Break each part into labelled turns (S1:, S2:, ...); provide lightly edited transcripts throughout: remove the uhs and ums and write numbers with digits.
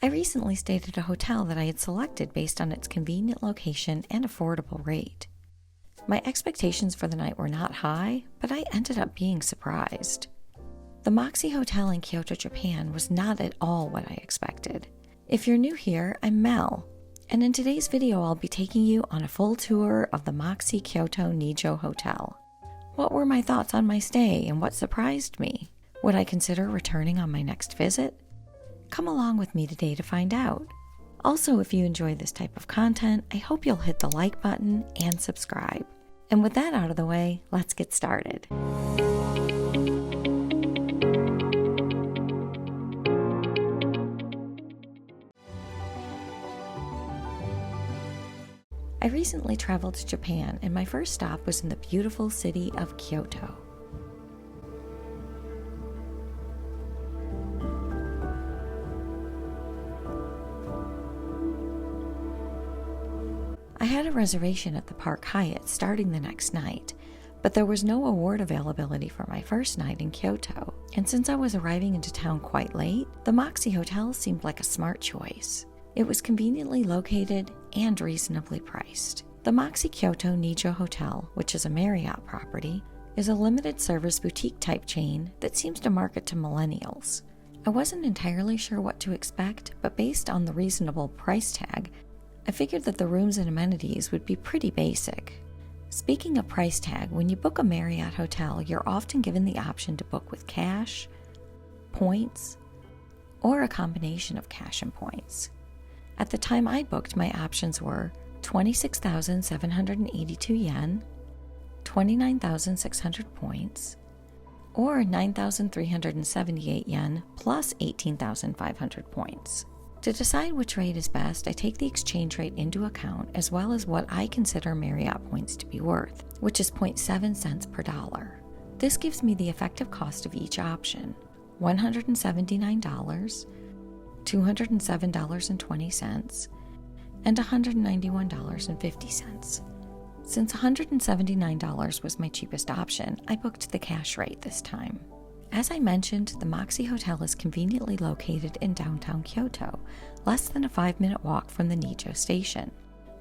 S1: I recently stayed at a hotel that I had selected based on its convenient location and affordable rate. My expectations for the night were not high, but I ended up being surprised. The Moxy Hotel in Kyoto, Japan was not at all what I expected. If you're new here, I'm Mel, and in today's video I'll be taking you on a full tour of the Moxy Kyoto Nijo Hotel. What were my thoughts on my stay and what surprised me? Would I consider returning on my next visit? Come along with me today to find out. Also, if you enjoy this type of content, I hope you'll hit the like button and subscribe. And with that out of the way, let's get started. I recently traveled to Japan, and my first stop was in the beautiful city of Kyoto. I had a reservation at the Park Hyatt starting the next night, but there was no award availability for my first night in Kyoto, and since I was arriving into town quite late, the Moxy Hotel seemed like a smart choice. It was conveniently located and reasonably priced. The Moxy Kyoto Nijo Hotel, which is a Marriott property, is a limited service boutique type chain that seems to market to millennials. I wasn't entirely sure what to expect, but based on the reasonable price tag, I figured that the rooms and amenities would be pretty basic. Speaking of price tag, when you book a Marriott hotel, you're often given the option to book with cash, points, or a combination of cash and points. At the time I booked, my options were 26,782 yen, 29,600 points, or 9,378 yen plus 18,500 points. To decide which rate is best, I take the exchange rate into account as well as what I consider Marriott points to be worth, which is 0.7 cents per dollar. This gives me the effective cost of each option: $179, $207.20, and $191.50. Since $179 was my cheapest option, I booked the cash rate this time. As I mentioned, the Moxy Hotel is conveniently located in downtown Kyoto, less than a 5-minute walk from the Nijo station.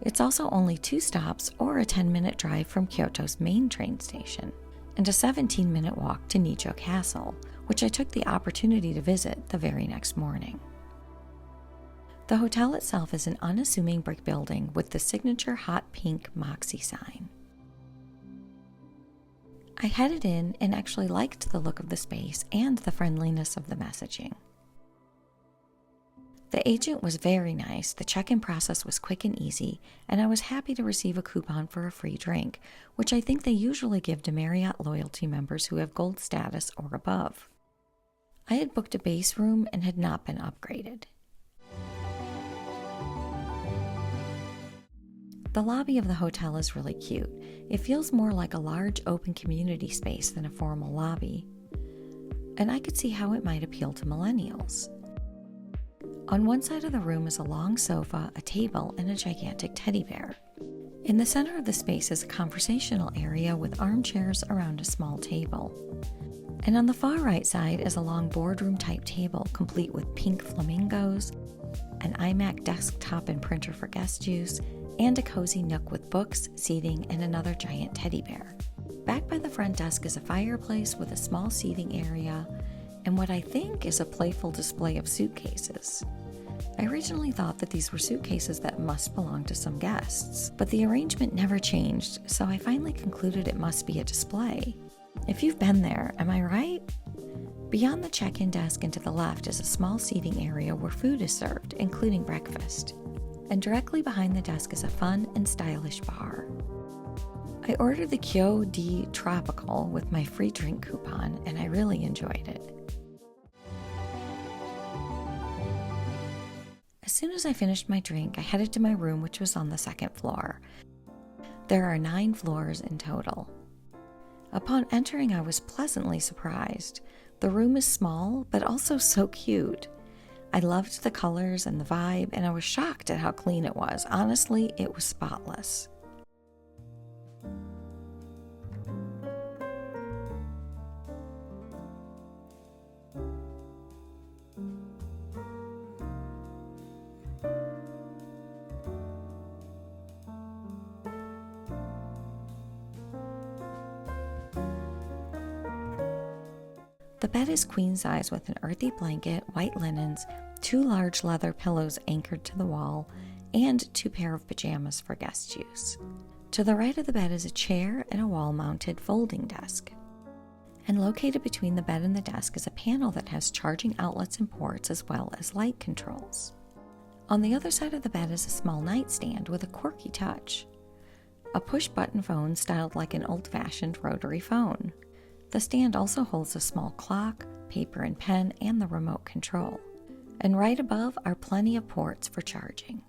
S1: It's also only 2 stops or a 10-minute drive from Kyoto's main train station, and a 17-minute walk to Nijo Castle, which I took the opportunity to visit the very next morning. The hotel itself is an unassuming brick building with the signature hot pink Moxy sign. I headed in and actually liked the look of the space and the friendliness of the messaging. The agent was very nice, the check-in process was quick and easy, and I was happy to receive a coupon for a free drink, which I think they usually give to Marriott loyalty members who have gold status or above. I had booked a base room and had not been upgraded. The lobby of the hotel is really cute. It feels more like a large open community space than a formal lobby, and I could see how it might appeal to millennials. On one side of the room is a long sofa, a table, and a gigantic teddy bear. In the center of the space is a conversational area with armchairs around a small table. And on the far right side is a long boardroom-type table complete with pink flamingos, an iMac desktop and printer for guest use, and a cozy nook with books, seating, and another giant teddy bear. Back by the front desk is a fireplace with a small seating area and what I think is a playful display of suitcases. I originally thought that these were suitcases that must belong to some guests, but the arrangement never changed, so I finally concluded it must be a display. If you've been there, am I right? Beyond the check-in desk and to the left is a small seating area where food is served, including breakfast. And directly behind the desk is a fun and stylish bar. I ordered the Kyo D Tropical with my free drink coupon, and I really enjoyed it. As soon as I finished my drink, I headed to my room, which was on the 2nd floor. There are 9 floors in total. Upon entering, I was pleasantly surprised. The room is small, but also so cute. I loved the colors and the vibe, and I was shocked at how clean it was. Honestly, it was spotless. The bed is queen size with an earthy blanket, white linens, 2 large leather pillows anchored to the wall, and 2 pair of pajamas for guest use. To the right of the bed is a chair and a wall-mounted folding desk. And located between the bed and the desk is a panel that has charging outlets and ports as well as light controls. On the other side of the bed is a small nightstand with a quirky touch. A push-button phone styled like an old-fashioned rotary phone. The stand also holds a small clock, paper and pen, and the remote control. And right above are plenty of ports for charging.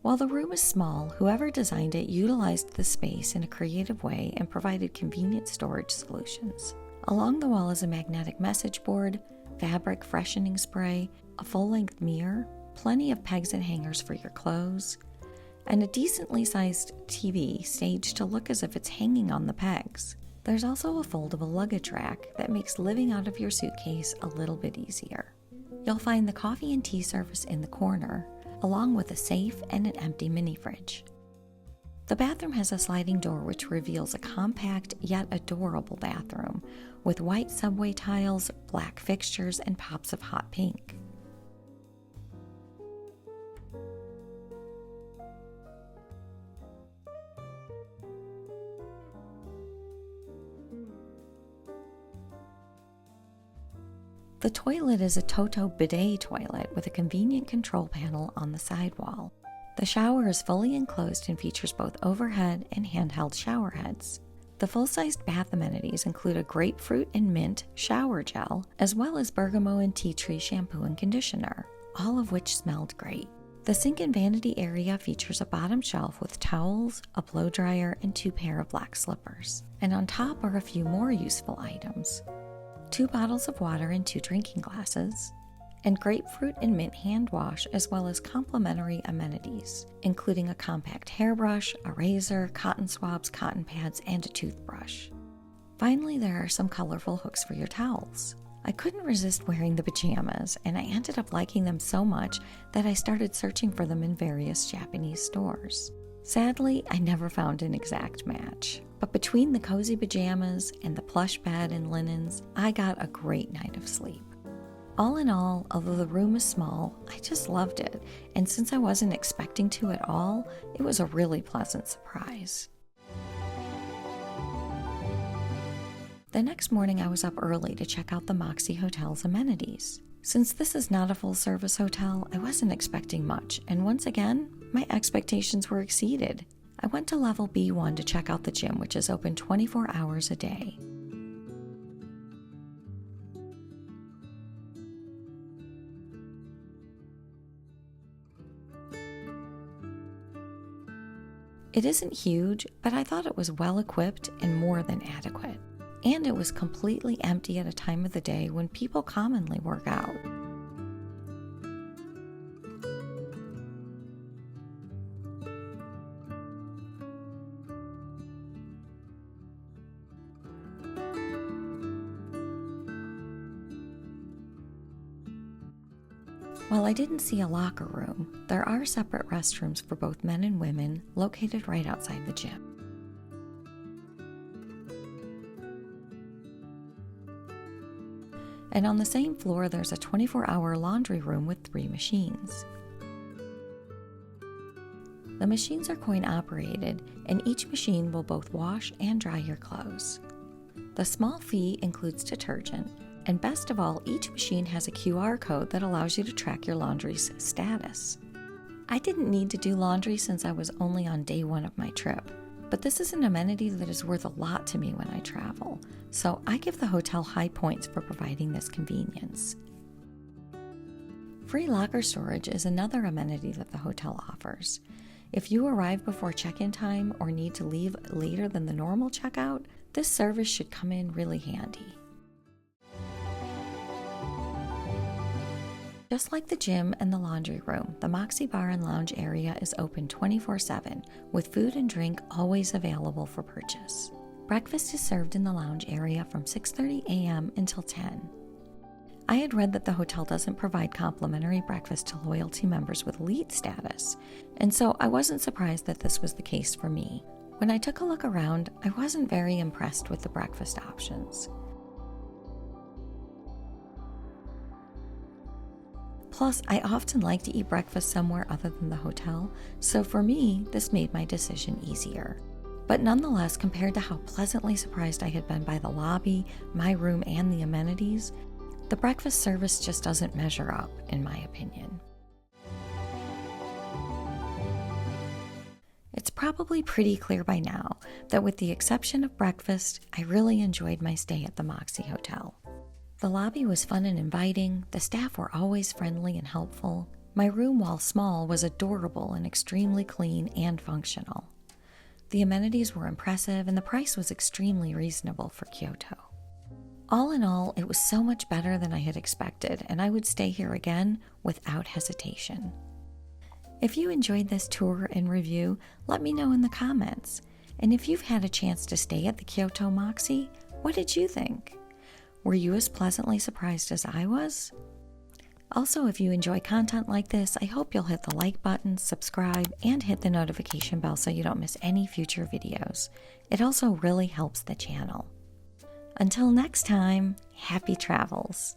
S1: While the room is small, whoever designed it utilized the space in a creative way and provided convenient storage solutions. Along the wall is a magnetic message board, fabric freshening spray, a full-length mirror, plenty of pegs and hangers for your clothes, and a decently sized TV staged to look as if it's hanging on the pegs. There's also a foldable luggage rack that makes living out of your suitcase a little bit easier. You'll find the coffee and tea service in the corner, along with a safe and an empty mini fridge. The bathroom has a sliding door which reveals a compact yet adorable bathroom with white subway tiles, black fixtures, and pops of hot pink. The toilet is a Toto bidet toilet with a convenient control panel on the sidewall. The shower is fully enclosed and features both overhead and handheld shower heads. The full-sized bath amenities include a grapefruit and mint shower gel, as well as bergamot and tea tree shampoo and conditioner, all of which smelled great. The sink and vanity area features a bottom shelf with towels, a blow dryer, and 2 pair of black slippers. And on top are a few more useful items: 2 bottles of water and 2 drinking glasses, and grapefruit and mint hand wash, as well as complimentary amenities, including a compact hairbrush, a razor, cotton swabs, cotton pads, and a toothbrush. Finally, there are some colorful hooks for your towels. I couldn't resist wearing the pajamas, and I ended up liking them so much that I started searching for them in various Japanese stores. Sadly, I never found an exact match, but between the cozy pajamas and the plush bed and linens, I got a great night of sleep. All in all, although the room is small, I just loved it, and since I wasn't expecting to at all, it was a really pleasant surprise. The next morning I was up early to check out the Moxy Hotel's amenities. Since this is not a full-service hotel, I wasn't expecting much, and once again, my expectations were exceeded. I went to level B1 to check out the gym, which is open 24 hours a day. It isn't huge, but I thought it was well equipped and more than adequate. And it was completely empty at a time of the day when people commonly work out. While I didn't see a locker room, there are separate restrooms for both men and women located right outside the gym. And on the same floor, there's a 24-hour laundry room with 3 machines. The machines are coin-operated, and each machine will both wash and dry your clothes. The small fee includes detergent, and best of all, each machine has a QR code that allows you to track your laundry's status. I didn't need to do laundry since I was only on day 1 of my trip, but this is an amenity that is worth a lot to me when I travel, so I give the hotel high points for providing this convenience. Free locker storage is another amenity that the hotel offers. If you arrive before check-in time or need to leave later than the normal checkout, this service should come in really handy. Just like the gym and the laundry room, the Moxy Bar and Lounge area is open 24/7, with food and drink always available for purchase. Breakfast is served in the lounge area from 6:30 a.m. until 10. I had read that the hotel doesn't provide complimentary breakfast to loyalty members with elite status, and so I wasn't surprised that this was the case for me. When I took a look around, I wasn't very impressed with the breakfast options. Plus, I often like to eat breakfast somewhere other than the hotel, so for me, this made my decision easier. But nonetheless, compared to how pleasantly surprised I had been by the lobby, my room, and the amenities, the breakfast service just doesn't measure up, in my opinion. It's probably pretty clear by now that with the exception of breakfast, I really enjoyed my stay at the Moxy Hotel. The lobby was fun and inviting, the staff were always friendly and helpful. My room, while small, was adorable and extremely clean and functional. The amenities were impressive and the price was extremely reasonable for Kyoto. All in all, it was so much better than I had expected, and I would stay here again without hesitation. If you enjoyed this tour and review, let me know in the comments. And if you've had a chance to stay at the Kyoto Moxy, what did you think? Were you as pleasantly surprised as I was? Also, if you enjoy content like this, I hope you'll hit the like button, subscribe, and hit the notification bell so you don't miss any future videos. It also really helps the channel. Until next time, happy travels!